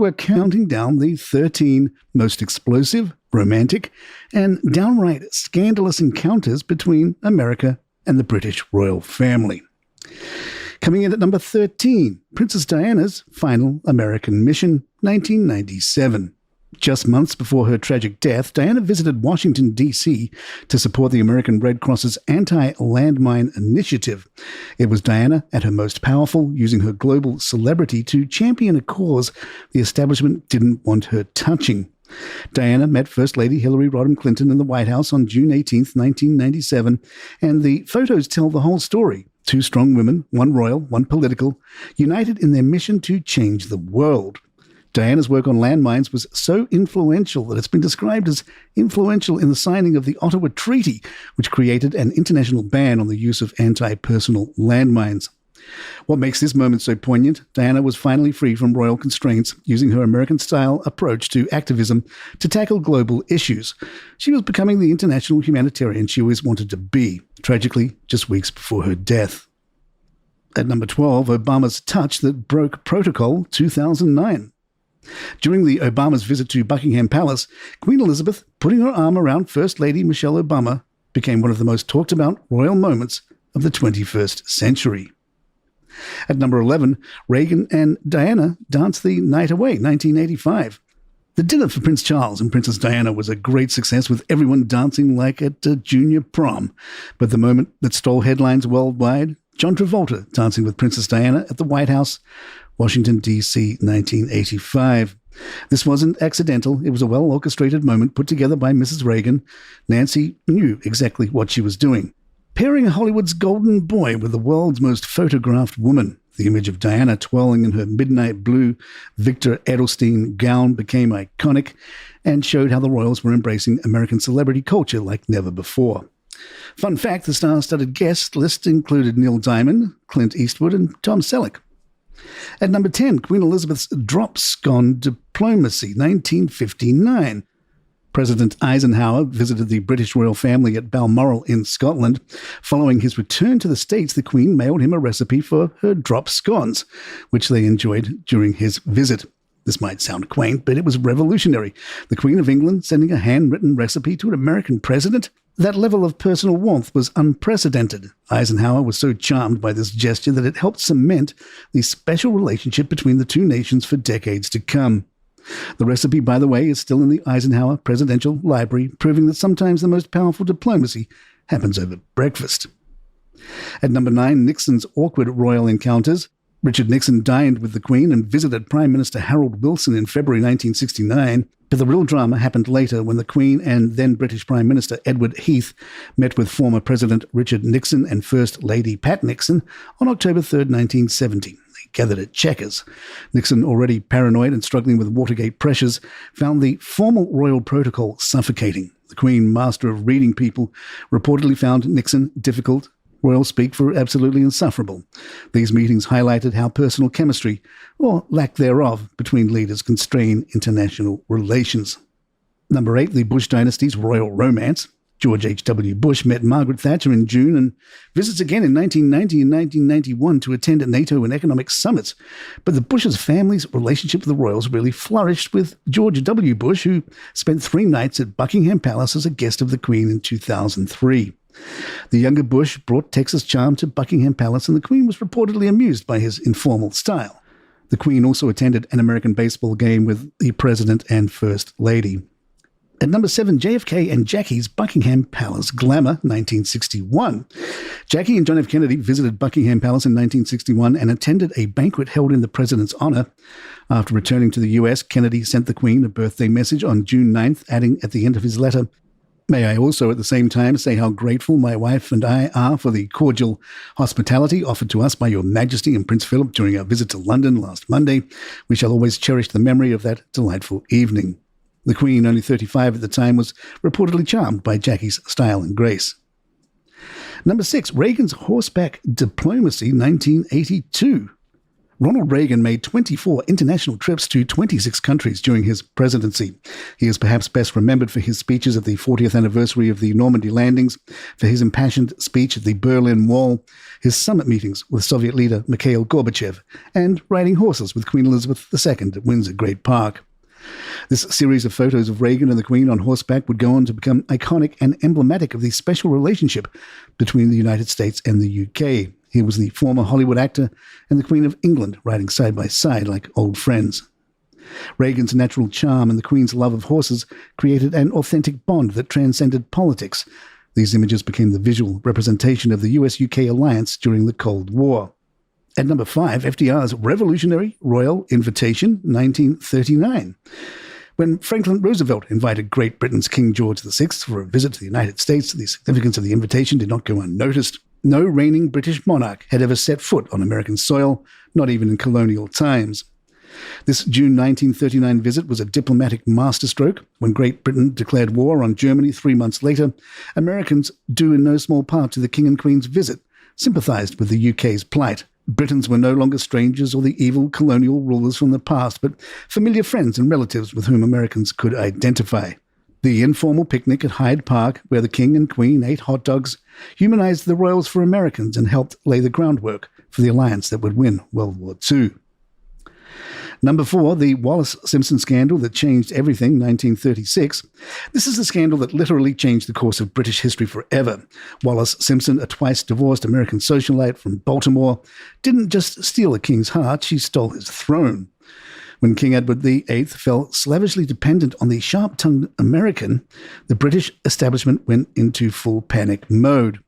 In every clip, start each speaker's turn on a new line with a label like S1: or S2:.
S1: were counting down the 13 most explosive, romantic, and downright scandalous encounters between America and the British royal family. Coming in at number 13, Princess Diana's final American mission, 1997. Just months before her tragic death, Diana visited Washington, D.C. to support the American Red Cross's anti-landmine initiative. It was Diana at her most powerful, using her global celebrity to champion a cause the establishment didn't want her touching. Diana met First Lady Hillary Rodham Clinton in the White House on June 18, 1997, and the photos tell the whole story. Two strong women, one royal, one political, united in their mission to change the world. Diana's work on landmines was so influential that it's been described as influential in the signing of the Ottawa Treaty, which created an international ban on the use of anti-personal landmines. What makes this moment so poignant? Diana was finally free from royal constraints, using her American-style approach to activism to tackle global issues. She was becoming the international humanitarian she always wanted to be, tragically just weeks before her death. At number 12, Obama's touch that broke protocol, 2009. During the Obama's visit to Buckingham Palace, Queen Elizabeth putting her arm around First Lady Michelle Obama became one of the most talked about royal moments of the 21st century. At number 11, Reagan and Diana danced the night away, 1985. The dinner for Prince Charles and Princess Diana was a great success, with everyone dancing like at a junior prom. But the moment that stole headlines worldwide, John Travolta dancing with Princess Diana at the White House, Washington, D.C., 1985. This wasn't accidental. It was a well-orchestrated moment put together by Mrs. Reagan. Nancy knew exactly what she was doing. Pairing Hollywood's golden boy with the world's most photographed woman. The image of Diana twirling in her midnight blue Victor Edelstein gown became iconic and showed how the royals were embracing American celebrity culture like never before. Fun fact, the star-studded guest list included Neil Diamond, Clint Eastwood, and Tom Selleck. At number 10, Queen Elizabeth's drop scone diplomacy, 1959. President Eisenhower visited the British royal family at Balmoral in Scotland. Following his return to the States, the Queen mailed him a recipe for her drop scones, which they enjoyed during his visit. This might sound quaint, but it was revolutionary. The Queen of England sending a handwritten recipe to an American president? That level of personal warmth was unprecedented. Eisenhower was so charmed by this gesture that it helped cement the special relationship between the two nations for decades to come. The recipe, by the way, is still in the Eisenhower Presidential Library, proving that sometimes the most powerful diplomacy happens over breakfast. At number 9, Nixon's awkward royal encounters. Richard Nixon dined with the Queen and visited Prime Minister Harold Wilson in February 1969, but the real drama happened later when the Queen and then British Prime Minister Edward Heath met with former President Richard Nixon and First Lady Pat Nixon on October 3, 1970. They gathered at Chequers. Nixon, already paranoid and struggling with Watergate pressures, found the formal royal protocol suffocating. The Queen, master of reading people, reportedly found Nixon difficult, royal speak for absolutely insufferable. These meetings highlighted how personal chemistry, or lack thereof, between leaders can strain international relations. Number 8, the Bush dynasty's royal romance. George H.W. Bush met Margaret Thatcher in June and visits again in 1990 and 1991 to attend NATO and economic summits. But the Bush's family's relationship with the royals really flourished, with George W. Bush, who spent 3 nights at Buckingham Palace as a guest of the Queen in 2003. The younger Bush brought Texas charm to Buckingham Palace, and the Queen was reportedly amused by his informal style. The Queen also attended an American baseball game with the President and First Lady. At number 7, JFK and Jackie's Buckingham Palace glamour, 1961. Jackie and John F. Kennedy visited Buckingham Palace in 1961 and attended a banquet held in the president's honor. After returning to the U.S., Kennedy sent the Queen a birthday message on June 9th, adding at the end of his letter, "May I also at the same time say how grateful my wife and I are for the cordial hospitality offered to us by Your Majesty and Prince Philip during our visit to London last Monday. We shall always cherish the memory of that delightful evening." The Queen, only 35 at the time, was reportedly charmed by Jackie's style and grace. Number 6, Reagan's horseback diplomacy, 1982. Ronald Reagan made 24 international trips to 26 countries during his presidency. He is perhaps best remembered for his speeches at the 40th anniversary of the Normandy landings, for his impassioned speech at the Berlin Wall, his summit meetings with Soviet leader Mikhail Gorbachev, and riding horses with Queen Elizabeth II at Windsor Great Park. This series of photos of Reagan and the Queen on horseback would go on to become iconic and emblematic of the special relationship between the United States and the UK. He was the former Hollywood actor and the Queen of England riding side by side like old friends. Reagan's natural charm and the Queen's love of horses created an authentic bond that transcended politics. These images became the visual representation of the US-UK alliance during the Cold War. At number 5, FDR's Revolutionary Royal Invitation, 1939. When Franklin Roosevelt invited Great Britain's King George VI for a visit to the United States, the significance of the invitation did not go unnoticed. No reigning British monarch had ever set foot on American soil, not even in colonial times. This June 1939 visit was a diplomatic masterstroke. When Great Britain declared war on Germany 3 months later, Americans, due in no small part to the King and Queen's visit, sympathized with the UK's plight. Britons were no longer strangers or the evil colonial rulers from the past, but familiar friends and relatives with whom Americans could identify. The informal picnic at Hyde Park, where the King and Queen ate hot dogs, humanized the royals for Americans and helped lay the groundwork for the alliance that would win World War II. Number 4, the Wallis Simpson scandal that changed everything, 1936. This is a scandal that literally changed the course of British history forever. Wallis Simpson, a twice-divorced American socialite from Baltimore, didn't just steal a king's heart, she stole his throne. When King Edward VIII fell slavishly dependent on the sharp-tongued American, the British establishment went into full panic mode.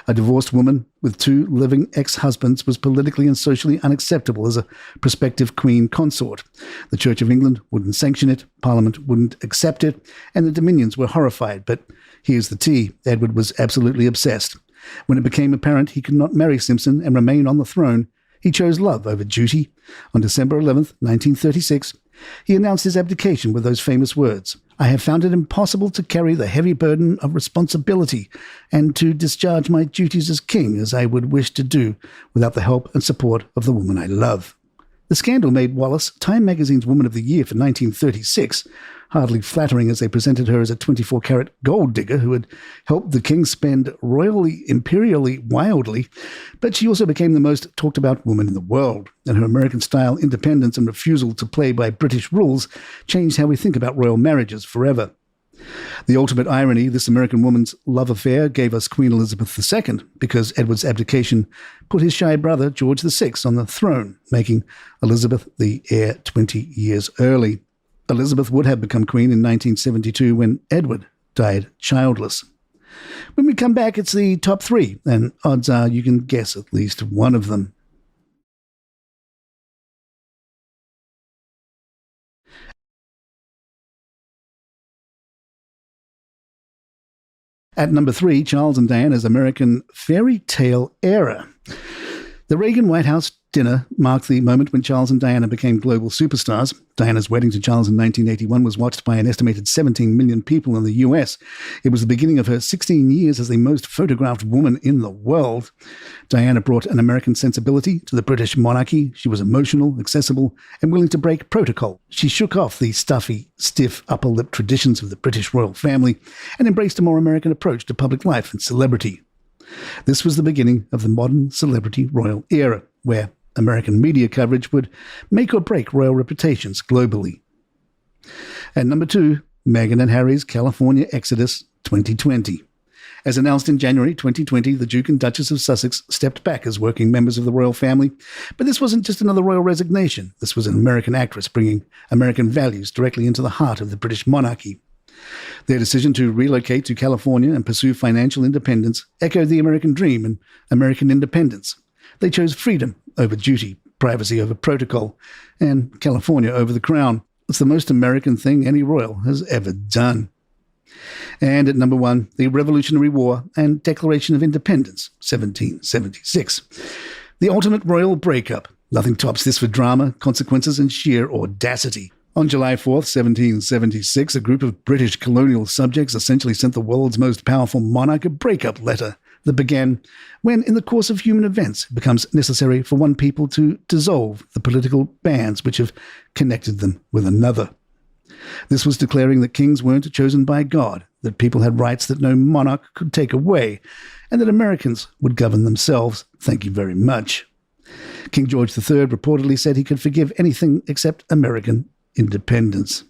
S1: A divorced woman with 2 living ex-husbands was politically and socially unacceptable as a prospective queen consort. The Church of England wouldn't sanction it, Parliament wouldn't accept it, and the Dominions were horrified. But here's the tea. Edward was absolutely obsessed. When it became apparent he could not marry Simpson and remain on the throne, he chose love over duty. On December 11th, 1936, he announced his abdication with those famous words, "I have found it impossible to carry the heavy burden of responsibility and to discharge my duties as king as I would wish to do without the help and support of the woman I love." The scandal made Wallis Time magazine's Woman of the Year for 1936, hardly flattering as they presented her as a 24-carat gold digger who had helped the king spend royally, imperially, wildly, but she also became the most talked-about woman in the world, and her American-style independence and refusal to play by British rules changed how we think about royal marriages forever. The ultimate irony, this American woman's love affair gave us Queen Elizabeth II because Edward's abdication put his shy brother, George VI, on the throne, making Elizabeth the heir 20 years early. Elizabeth would have become queen in 1972 when Edward died childless. When we come back, it's the top 3, and odds are you can guess at least one of them. At number 3, Charles and Diana's American fairy tale era. The Reagan White House dinner marked the moment when Charles and Diana became global superstars. Diana's wedding to Charles in 1981 was watched by an estimated 17 million people in the US. It was the beginning of her 16 years as the most photographed woman in the world. Diana brought an American sensibility to the British monarchy. She was emotional, accessible, and willing to break protocol. She shook off the stuffy, stiff upper lip traditions of the British royal family and embraced a more American approach to public life and celebrity. This was the beginning of the modern celebrity royal era, where American media coverage would make or break royal reputations globally. At number 2, Meghan and Harry's California Exodus 2020. As announced in January 2020, the Duke and Duchess of Sussex stepped back as working members of the royal family. But this wasn't just another royal resignation. This was an American actress bringing American values directly into the heart of the British monarchy. Their decision to relocate to California and pursue financial independence echoed the American dream and American independence. They chose freedom over duty, privacy over protocol, and California over the crown. It's the most American thing any royal has ever done. And at number 1, the Revolutionary War and Declaration of Independence, 1776. The ultimate royal breakup. Nothing tops this for drama, consequences, and sheer audacity. On July 4th, 1776, a group of British colonial subjects essentially sent the world's most powerful monarch a breakup letter that began when, in the course of human events, it becomes necessary for one people to dissolve the political bands which have connected them with another. This was declaring that kings weren't chosen by God, that people had rights that no monarch could take away, and that Americans would govern themselves. Thank you very much. King George III reportedly said he could forgive anything except American independence.